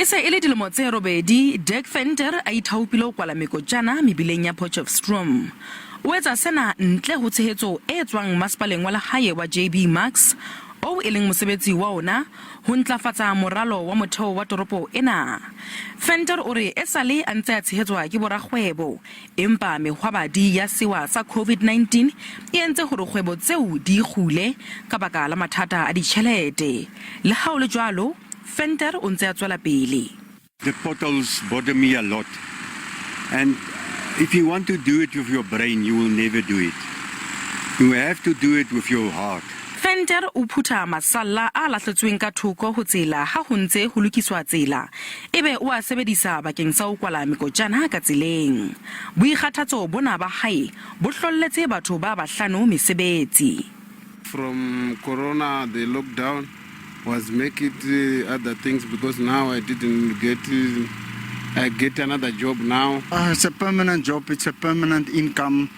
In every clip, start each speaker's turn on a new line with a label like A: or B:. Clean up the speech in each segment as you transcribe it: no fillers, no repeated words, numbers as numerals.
A: Esa ele dilemo tse robedi, Dirk Venter a ithaopile ho kwala mekotjana mebileng ya Potchefstroom. O etsa sena ntle ho tshehetso e tswang masepaleng wa lehae wa JB Max, o e leng mosebetsi wa ona ho ntlafatsa moralo wa motheo wa toropo ena. Venter o re esale a ntse a tshehetswa ke borakgwebo, empa mehwabadi ya sewa sa COVID-19 e entse hore kgwebo tseo di kgule ka baka la mathata a ditjhelete. Le ha o le jwalo, Venter o ntse a tswela pele.
B: The potholes bother me a lot. And if you want to do it with your brain, you will never do it. You have to do it with your heart.
A: Venter o phutha masalla a lahletsweng ka thoko ho tsela ha ho ntse ho lokiswa tsela. Ebe o a sebedisa bakeng sa ho kwala mekotjana ka tseleng. Boikgathatso bona ba hae bo hlolletse batho ba bahlano mesebetsi.
C: From Corona, the lockdown was make it other things because now I didn't I get another job now.
D: It's a permanent job, it's a permanent income.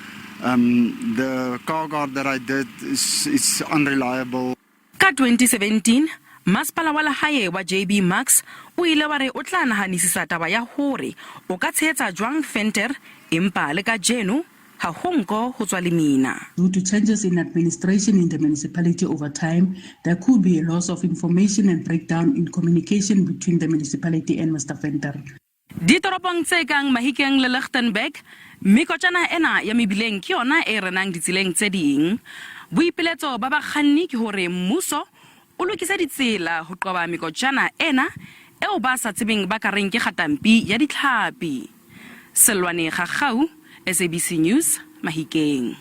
D: The car guard that I did is unreliable.
A: Ka 2017, masepala wa lehae wa JB Max o ile wa re o tla nahanisisa taba ya hore o ka tshehetsa jwang Venter empa le ka jeno ha honko ho tswa lemina.
E: Due to changes in administration in the municipality over time, there could be a loss of information and breakdown in communication between the municipality and Mr. Venter.
A: Ditoropong tse kang Mahikeng le Lichtenburg, mekotjana ena ya mebileng ke yona e renang ditseleng tse ding. Boipiletso ba bakganni ke hore mmuso o lokisa ditsela ho qoba mekotjana ena eo ba sa tsebeng ba ka reng ke kgatampi ya ditlhapi. Selwane Gagau, SABC News, Mahikeng.